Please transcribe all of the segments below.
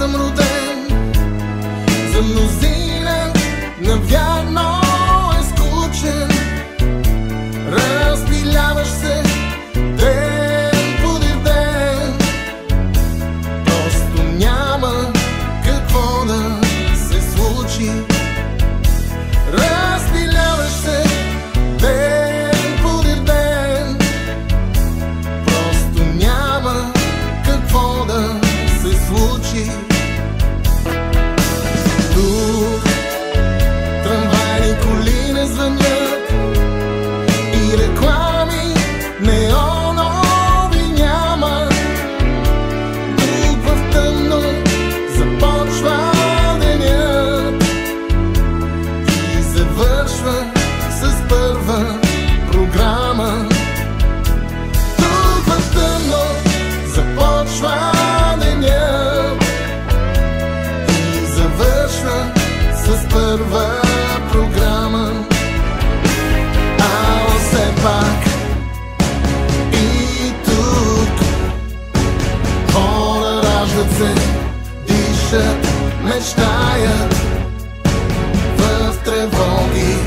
съм роден. За мнозина навярно е скучен. Разпиляваш се ден подир ден. Просто няма какво да се случи. Разпиляваш се ден подир ден. Просто няма какво да се случи. Тук трамвайни коли не звънят и реклами неонови няма. Тук в тъмно започва денят и завършва с първа програма. Тук в тъмно започва денят и завършва с първа програма. А все пак и тук хора раждат се, дишат, мечтаят в тревоги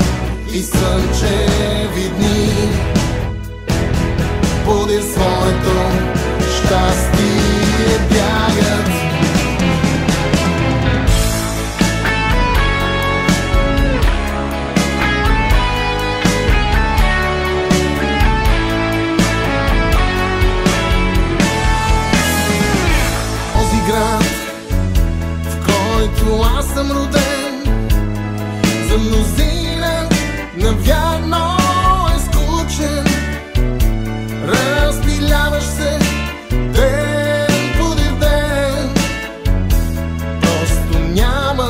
и слънчеви дни. Подир своето щастие бягат. Този град, в който аз съм роден, за мнозина навярно е скучен. Разпиляваш се ден подир ден. Просто няма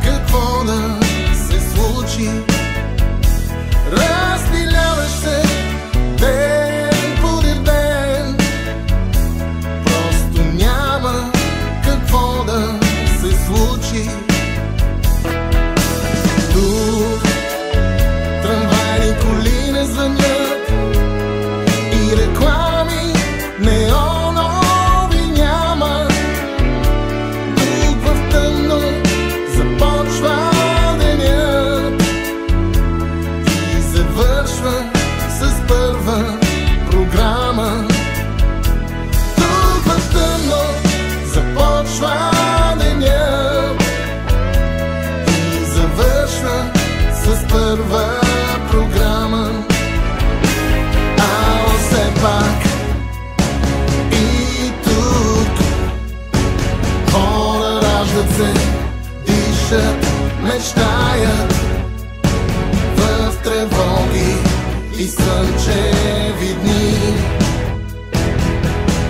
какво да се случи. Разпиляваш се ден подир ден. Просто няма какво да се случи. Тук трамвайни коли не звънят и реклами неонови няма. Тук в тъмно започва денят и завършва с първа програма. Тук в тъмно започва денят и завършва с първа програма. А все пак и тук хора раждат се, дишат, мечтаят в тревоги и слънчеви дни.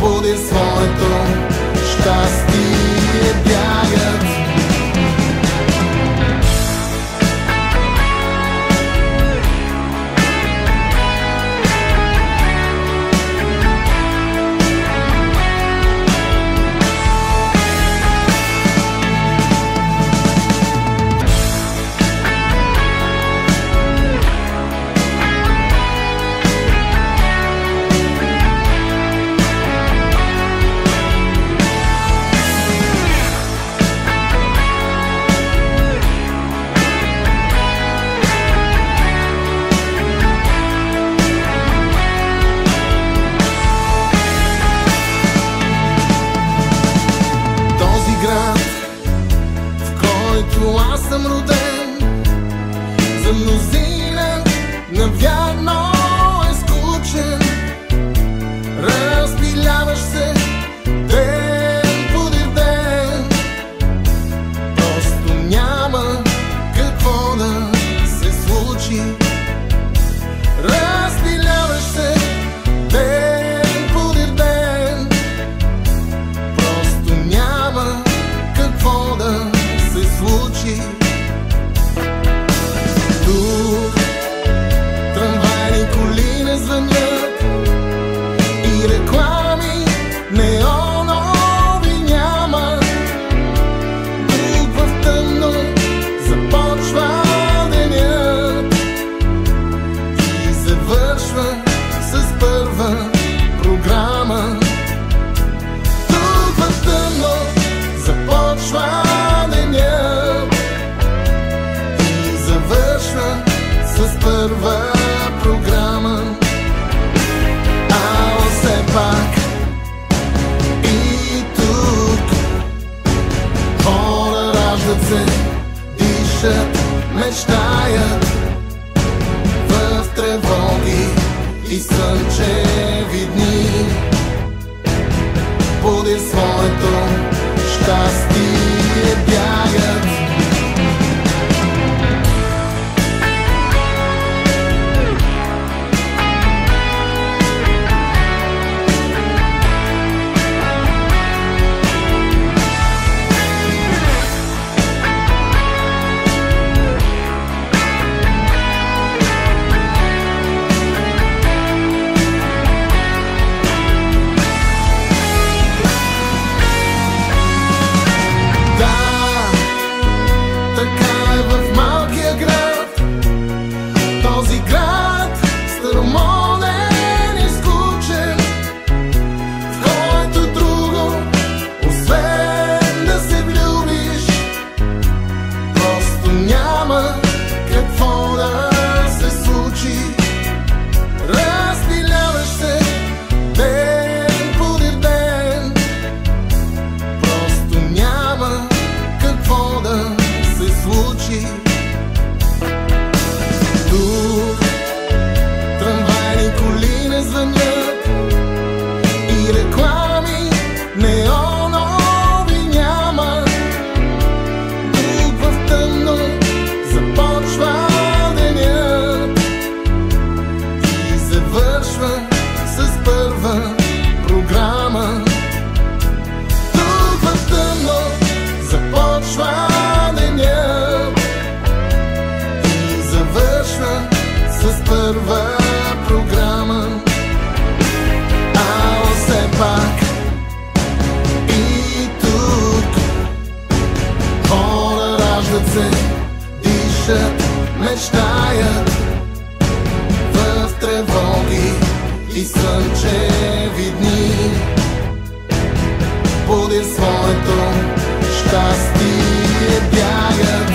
Подир своето щастие бягат. Аз съм роден, за мнозина навярно е скучен. Разпиляваш се ден подир ден. Просто няма какво да се случи. Разпиляваш се ден подир ден. Просто няма какво да се случи. Тук трамвай раждат се, дишат, мечтаят в тревоги и слънчеви дни. Подир своето щастие бягат. Първа програма, а все пак и тук хора раждат се, дишат, мечтаят в тревоги и слънчеви дни. Подир своето щастие бягат.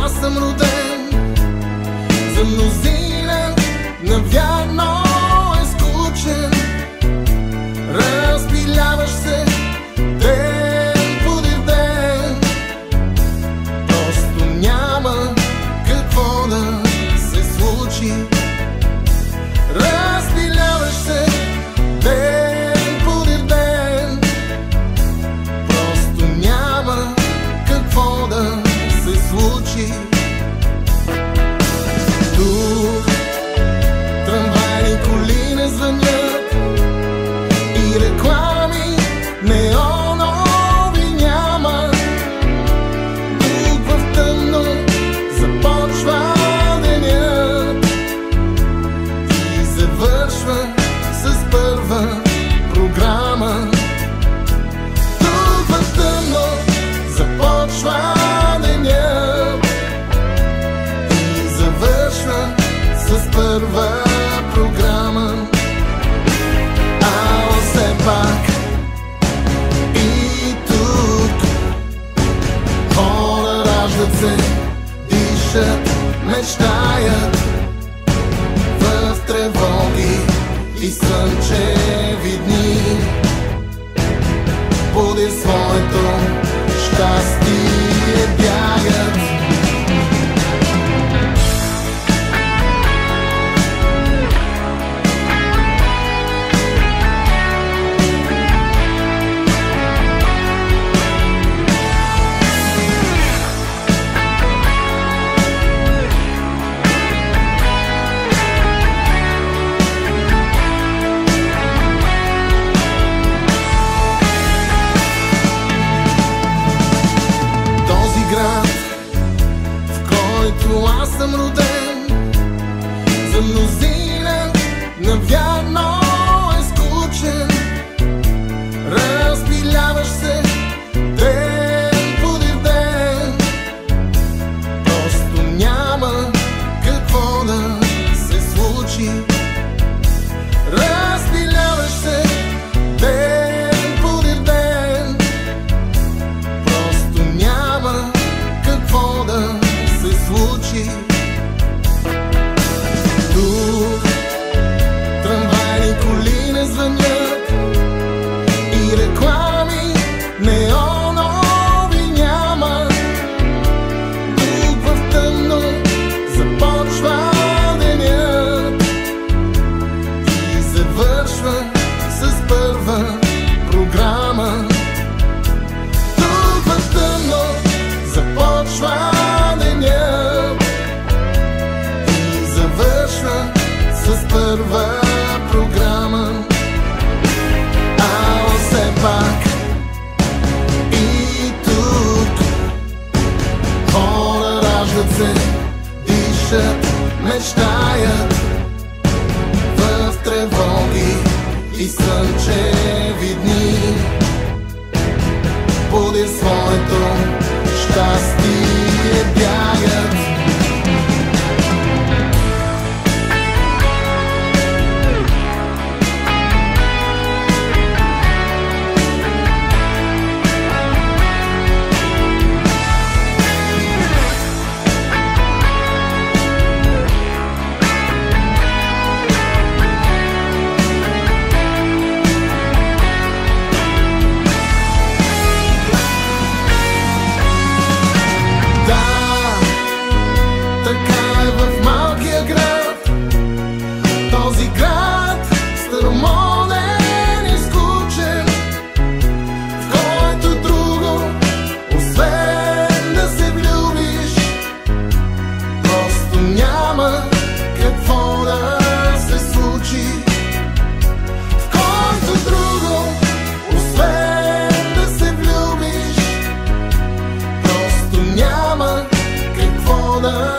Аз съм роден, за мнозина навярно е скучен. Разпиляваш се ден подир ден, просто няма какво да се случи. Разпиляваш се ден подир ден, просто няма какво да се случи. Тук трамвайни коли не звънят и реклами неонови няма. Тук в тъмно започва денят и завършва с първа програма. Тук в тъмно започва с първа програма, а все пак и тук хора раждат се, дишат, мечтаят в тревоги и слънчеви дни. Подир своето щастие бягат. плачат, мечтаят в тревоги и слънчеви дни. Подир своето щастие бягат. Няма какво да